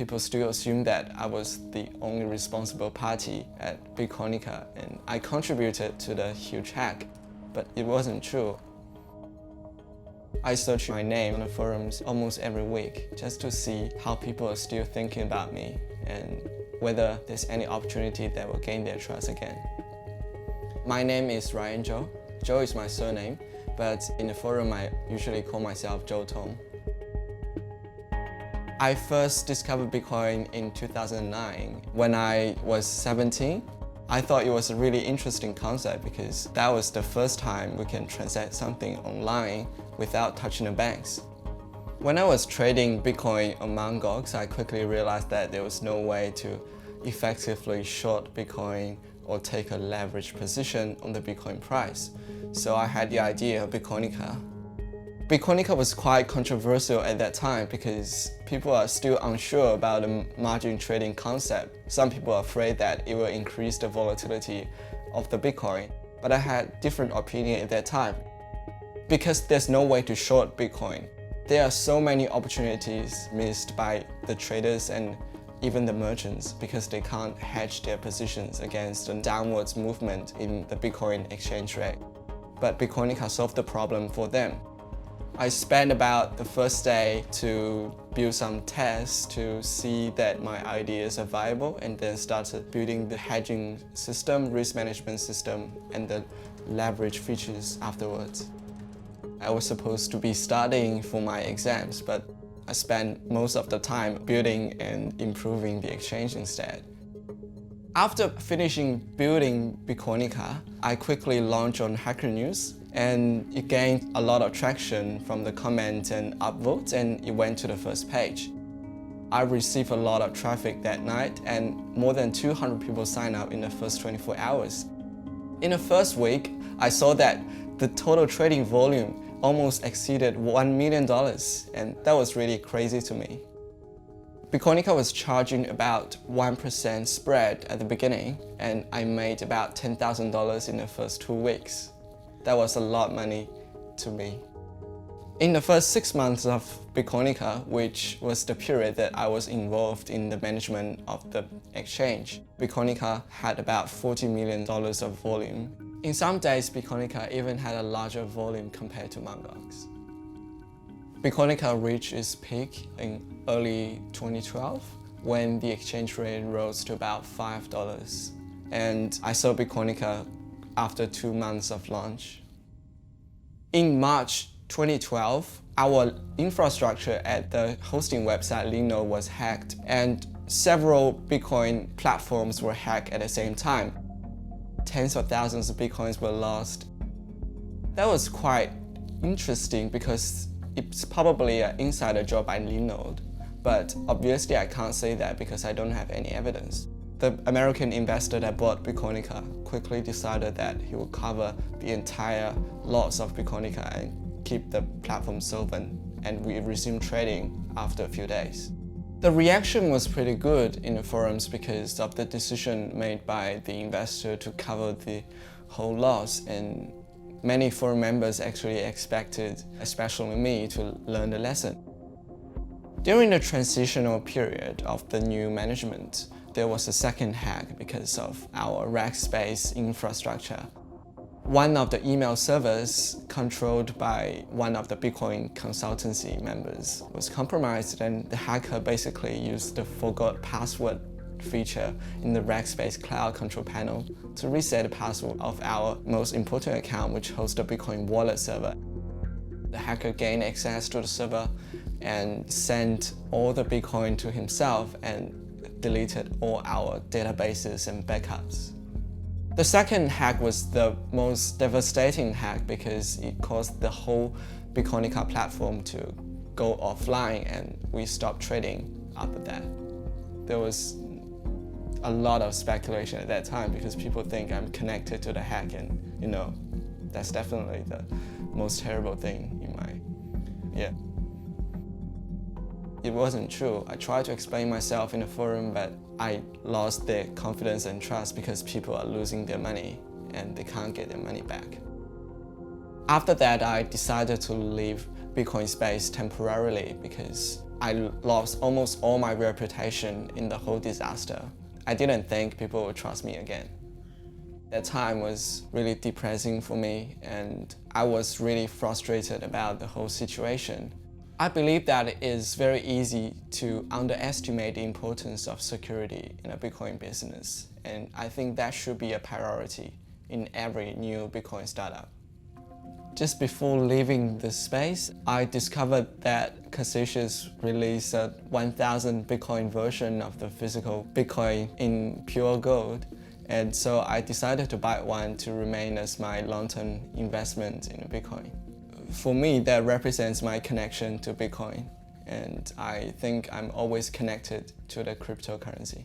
people still assume that I was the only responsible party at Bitcoinica and I contributed to the huge hack, but it wasn't true. I search my name on the forums almost every week just to see how people are still thinking about me and whether there's any opportunity that will gain their trust again. My name is Zhou. Zhou is my surname, but in the forum I usually call myself Zhou. I first discovered Bitcoin in 2009 when I was 17. I thought it was a really interesting concept because that was the first time we can transact something online without touching the banks. When I was trading Bitcoin on Mt. Gox, I quickly realized that there was no way to effectively short Bitcoin or take a leveraged position on the Bitcoin price. So I had the idea of Bitcoinica. Bitcoinica was quite controversial at that time because people are still unsure about the margin trading concept. Some people are afraid that it will increase the volatility of the Bitcoin, but I had different opinion at that time. Because there's no way to short Bitcoin, there are so many opportunities missed by the traders and even the merchants because they can't hedge their positions against the downwards movement in the Bitcoin exchange rate. But Bitcoinica solved the problem for them. I spent about the first day to build some tests to see that my ideas are viable and then started building the hedging system, risk management system, and the leverage features afterwards. I was supposed to be studying for my exams, but I spent most of the time building and improving the exchange instead. After finishing building Bitcoinica, I quickly launched on Hacker News, and it gained a lot of traction from the comments and upvotes, and it went to the first page. I received a lot of traffic that night, and more than 200 people signed up in the first 24 hours. In the first week, I saw that the total trading volume almost exceeded $1 million, and that was really crazy to me. Bitcoinica was charging about 1% spread at the beginning, and I made about $10,000 in the first 2 weeks. That was a lot of money to me. In the first 6 months of Bitcoinica, which was the period that I was involved in the management of the exchange, Bitcoinica had about $40 million of volume. In some days, Bitcoinica even had a larger volume compared to Mt. Gox. Bitcoinica reached its peak in early 2012 when the exchange rate rose to about $5. And I saw Bitcoinica after 2 months of launch. In March 2012, our infrastructure at the hosting website Linode was hacked, and several Bitcoin platforms were hacked at the same time. Tens of thousands of Bitcoins were lost. That was quite interesting because it's probably an insider job by Linode, but obviously I can't say that because I don't have any evidence. The American investor that bought Bitcoinica quickly decided that he would cover the entire loss of Bitcoinica and keep the platform solvent, and we resumed trading after a few days. The reaction was pretty good in the forums because of the decision made by the investor to cover the whole loss, and many forum members actually expected, especially me, to learn the lesson. During the transitional period of the new management, there was a second hack because of our Rackspace infrastructure. One of the email servers controlled by one of the Bitcoin consultancy members was compromised, and the hacker basically used the forgot password feature in the Rackspace cloud control panel to reset the password of our most important account, which hosts the Bitcoin wallet server. The hacker gained access to the server and sent all the Bitcoin to himself and deleted all our databases and backups. The second hack was the most devastating hack because it caused the whole Bitcoinica platform to go offline, and we stopped trading after that. There was a lot of speculation at that time because people think I'm connected to the hack, and that's definitely the most terrible thing in my, It wasn't true. I tried to explain myself in the forum, but I lost their confidence and trust because people are losing their money and they can't get their money back. After that, I decided to leave Bitcoin space temporarily because I lost almost all my reputation in the whole disaster. I didn't think people would trust me again. That time was really depressing for me, and I was really frustrated about the whole situation. I believe that it is very easy to underestimate the importance of security in a Bitcoin business, and I think that should be a priority in every new Bitcoin startup. Just before leaving the space, I discovered that Cassicius released a 1000 Bitcoin version of the physical Bitcoin in pure gold. And so I decided to buy one to remain as my long-term investment in Bitcoin. For me, that represents my connection to Bitcoin. And I think I'm always connected to the cryptocurrency.